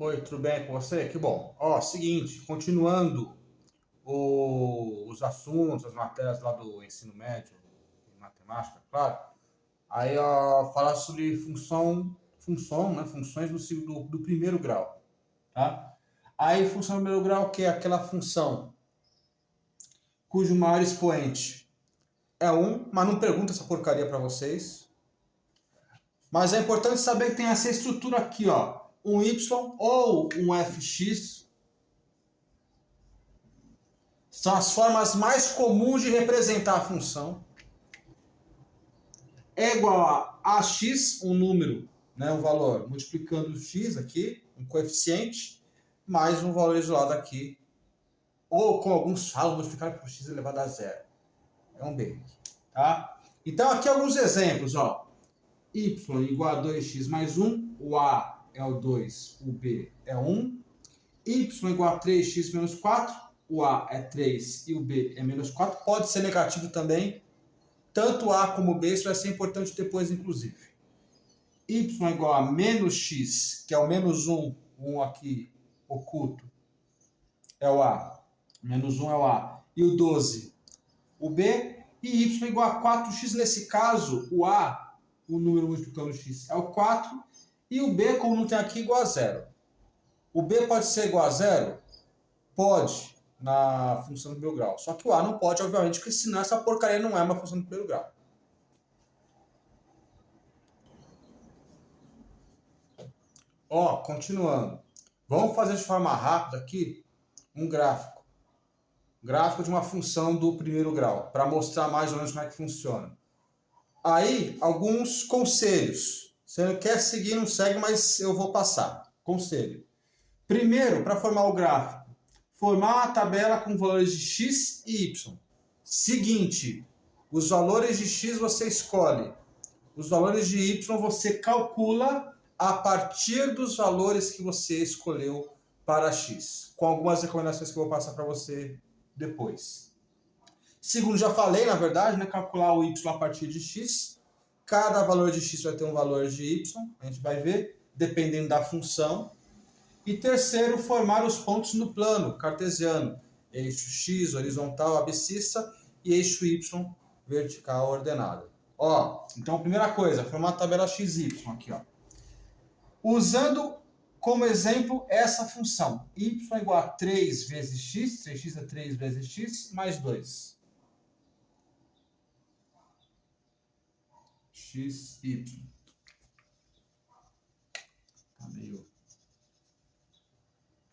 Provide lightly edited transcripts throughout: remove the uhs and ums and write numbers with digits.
Oi, tudo bem com você? Que bom. Ó, seguinte, continuando os assuntos, as matérias lá do ensino médio, em matemática, claro. Aí, ó, falar sobre funções do primeiro grau, tá? Aí, função do primeiro grau, que é aquela função cujo maior expoente é um, mas não pergunta essa porcaria para vocês. Mas é importante saber que tem essa estrutura aqui, ó, um y ou um fx. São as formas mais comuns de representar a função. É igual a x, um número, né, um valor, multiplicando o x aqui, um coeficiente, mais um valor isolado aqui. Ou, como alguns falam, multiplicar por x elevado a zero. É um b. Tá? Então, aqui alguns exemplos. Ó. Y igual a 2x mais 1. O a é o 2, o b é 1. Y igual a 3x menos 4. O a é 3 e o b é menos 4. Pode ser negativo também. Tanto A como B, isso vai ser importante depois, inclusive. Y igual a menos X, que é o menos 1, 1 aqui oculto, é o A. Menos 1 é o A. E o 12, o B. E Y igual a 4x, nesse caso, o A, o número multiplicando x, é o 4. E o B, como não tem aqui, igual a 0. O B pode ser igual a 0? Pode, na função do primeiro grau. Só que o A não pode, obviamente, porque senão essa porcaria não é uma função do primeiro grau. Ó, continuando. Vamos fazer de forma rápida aqui um gráfico. Gráfico de uma função do primeiro grau, para mostrar mais ou menos como é que funciona. Aí, alguns conselhos. Se você não quer seguir, não segue, mas eu vou passar. Conselho. Primeiro, para formar o gráfico, formar uma tabela com valores de x e y. Seguinte, os valores de x você escolhe. Os valores de y você calcula a partir dos valores que você escolheu para x, com algumas recomendações que eu vou passar para você depois. Segundo, já falei, na verdade, né, calcular o y a partir de x. Cada valor de x vai ter um valor de y, a gente vai ver, dependendo da função. E terceiro, formar os pontos no plano cartesiano. Eixo x, horizontal, abscissa, e eixo y, vertical, ordenado. Ó, então a primeira coisa, formar a tabela XY aqui, ó. Usando como exemplo essa função, y igual a 3 vezes x, 3x é 3 vezes x, mais 2. XY. Tá meio...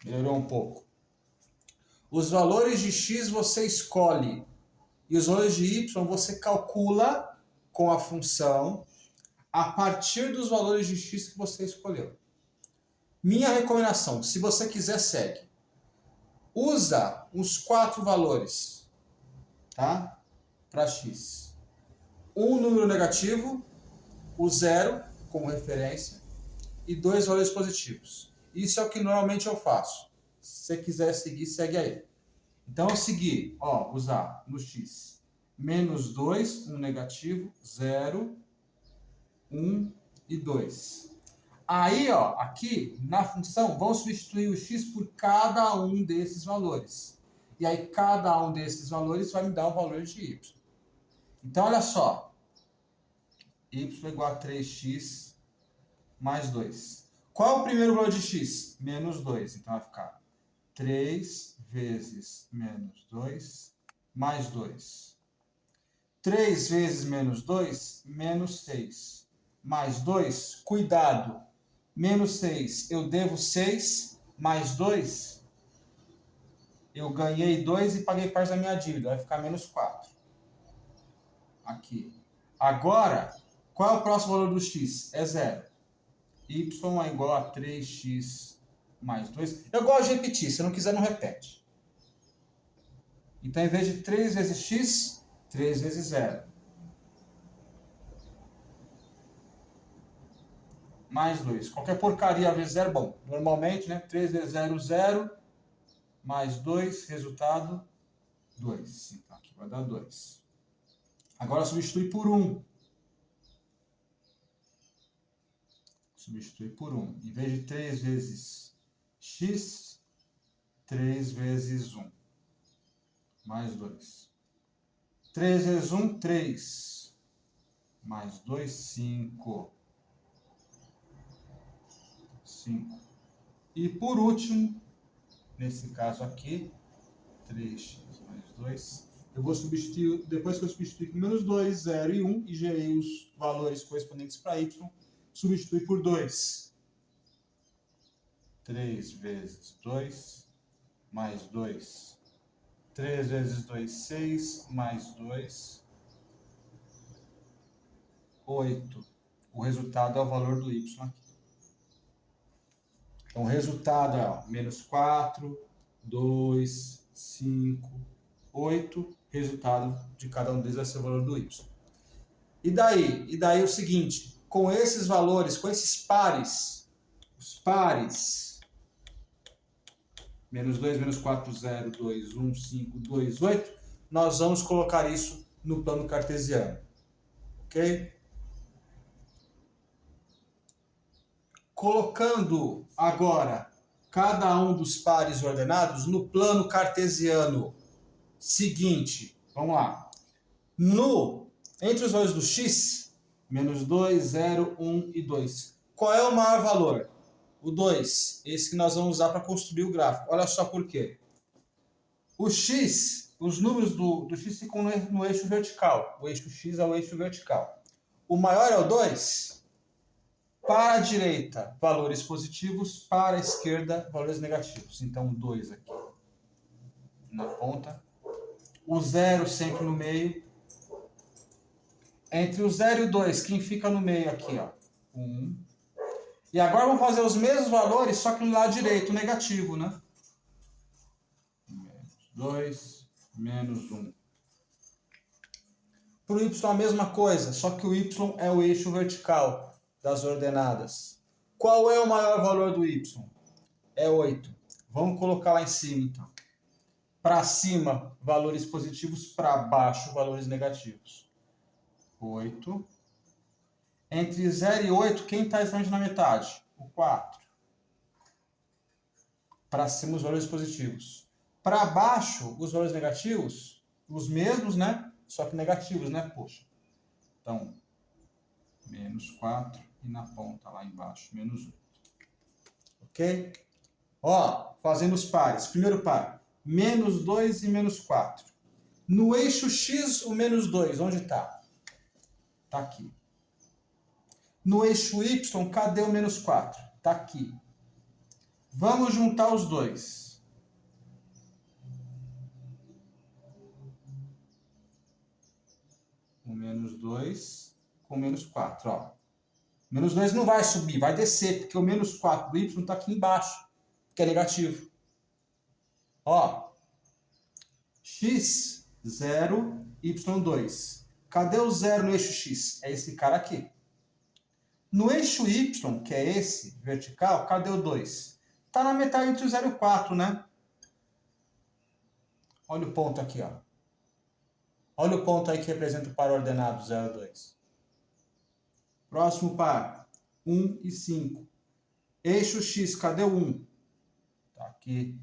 Melhorou um pouco. Os valores de x você escolhe, e os valores de y você calcula com a função a partir dos valores de x que você escolheu. Minha recomendação, se você quiser, segue. Usa os 4 valores, tá? Para x. Um número negativo, o 0 como referência, e 2 valores positivos. Isso é o que normalmente eu faço. Se você quiser seguir, segue aí. Então, eu segui, ó, usar no x menos 2, um negativo, 0, 1 e 2. Aí, ó, aqui na função, vamos substituir o x por cada um desses valores. E aí, cada um desses valores vai me dar o valor de y. Então, olha só. Y igual a 3x mais 2. Qual é o primeiro valor de x? Menos 2. Então, vai ficar 3 vezes menos 2 mais 2. 3 vezes menos 2, menos 6. Mais 2, cuidado. Menos 6, eu devo 6, mais 2, eu ganhei 2 e paguei parte da minha dívida, vai ficar menos 4. Aqui. Agora, qual é o próximo valor do x? É 0. Y é igual a 3x mais 2. Eu gosto de repetir, se não quiser não repete. Então, em vez de 3 vezes x, 3 vezes 0. Mais 2. Qualquer porcaria vezes 0, bom. Normalmente, né? 3 vezes 0, 0. Mais 2, resultado 2. Então, aqui vai dar 2. Agora, substitui por 1. Substitui por 1. Em vez de 3 vezes x 3 vezes 1 mais 2. 3 vezes 1, 3. Mais 2, 5. 5. E por último, nesse caso aqui, 3x mais 2, eu vou substituir, depois que eu substituir por menos 2, 0 e 1, e gerei os valores correspondentes para y, substitui por 2. 3 vezes 2, mais 2. 3 vezes 2, 6, mais 2, 8. O resultado é o valor do y aqui. Então, o resultado é ó, menos 4, 2, 5, 8. Resultado de cada um deles vai ser o valor do y. E daí é o seguinte, com esses valores, com esses pares, os pares, menos 2, menos 4, 0, 2, 1, 5, 2, 8, nós vamos colocar isso no plano cartesiano. Ok? Colocando agora cada um dos pares ordenados no plano cartesiano seguinte, vamos lá. Entre os valores do x, menos 2, 0, 1 e 2, qual é o maior valor? O 2, esse que nós vamos usar para construir o gráfico. Olha só por quê. O x, os números do x ficam no eixo vertical. O eixo x é o eixo vertical. O maior é o 2. Para a direita, valores positivos. Para a esquerda, valores negativos. Então, 2 aqui na ponta. O 0 sempre no meio. Entre o 0 e o 2, quem fica no meio aqui? Ó, 1. E agora vamos fazer os mesmos valores, só que no lado direito, negativo, né? Menos 2, menos 1. Para o y a mesma coisa, só que o y é o eixo vertical das ordenadas. Qual é o maior valor do y? É 8. Vamos colocar lá em cima, então. Para cima, valores positivos. Para baixo, valores negativos. 8. Entre 0 e 8, quem está exatamente na metade? O 4. Para cima, os valores positivos. Para baixo, os valores negativos, os mesmos, né? Só que negativos, né? Poxa. Então, menos 4 e na ponta lá embaixo, menos 8. Ok? Ó, fazendo os pares. Primeiro par, menos 2 e menos 4. No eixo x, o menos 2, onde está? Está aqui. No eixo y, cadê o menos 4? Está aqui. Vamos juntar os dois. O menos 2 com o menos 4. Ó. O menos 2 não vai subir, vai descer, porque o menos 4 do y está aqui embaixo, que é negativo. Ó, x, 0, y, 2. Cadê o 0 no eixo x? É esse cara aqui. No eixo y, que é esse, vertical, cadê o 2? Está na metade entre o 0 e o 4, né? Olha o ponto aqui, ó. Olha o ponto aí que representa o par ordenado 0, 2. Próximo par, 1 e 5. Eixo x, cadê o 1? Tá aqui.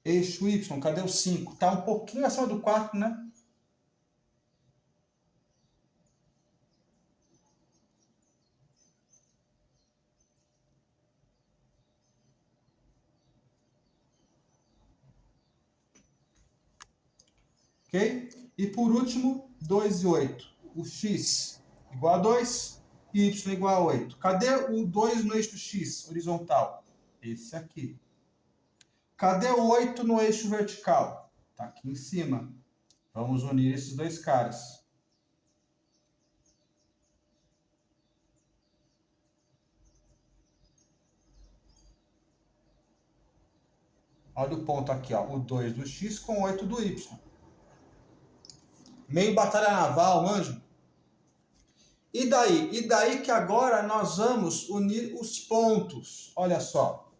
Eixo y, cadê o 5? Tá um pouquinho acima do 4, né? Ok? E por último, 2 e 8. O x igual a 2 e y igual a 8. Cadê o 2 no eixo x, horizontal? Esse aqui. Cadê o 8 no eixo vertical? Está aqui em cima. Vamos unir esses dois caras. Olha o ponto aqui, ó, o 2 do x com o 8 do y. Meio batalha naval, manjo? E daí? E daí que agora nós vamos unir os pontos. Olha só.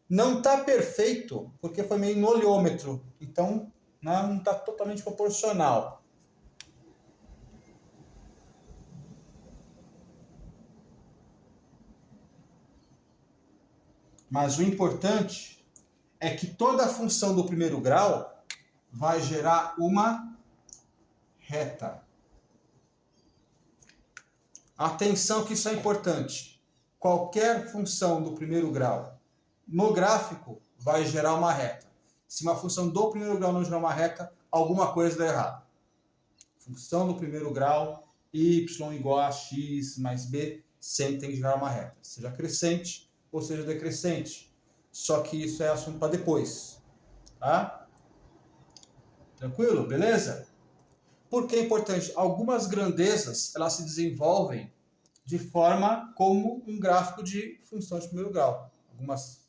Não está perfeito, porque foi meio no olhômetro. Então, não está totalmente proporcional. Mas o importante é que toda função do primeiro grau vai gerar uma reta. Atenção que isso é importante. Qualquer função do primeiro grau no gráfico vai gerar uma reta. Se uma função do primeiro grau não gerar uma reta, alguma coisa dá errado. Função do primeiro grau, y igual a x mais b, sempre tem que gerar uma reta. Seja crescente ou seja decrescente. Só que isso é assunto para depois. Tá? Tranquilo? Beleza? Por que é importante? Algumas grandezas, elas se desenvolvem de forma como um gráfico de função de primeiro grau. Algumas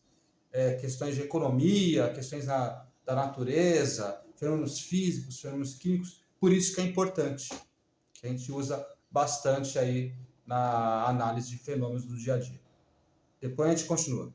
questões de economia, questões da natureza, fenômenos físicos, fenômenos químicos. Por isso que é importante, que a gente usa bastante aí na análise de fenômenos do dia a dia. Depois a gente continua.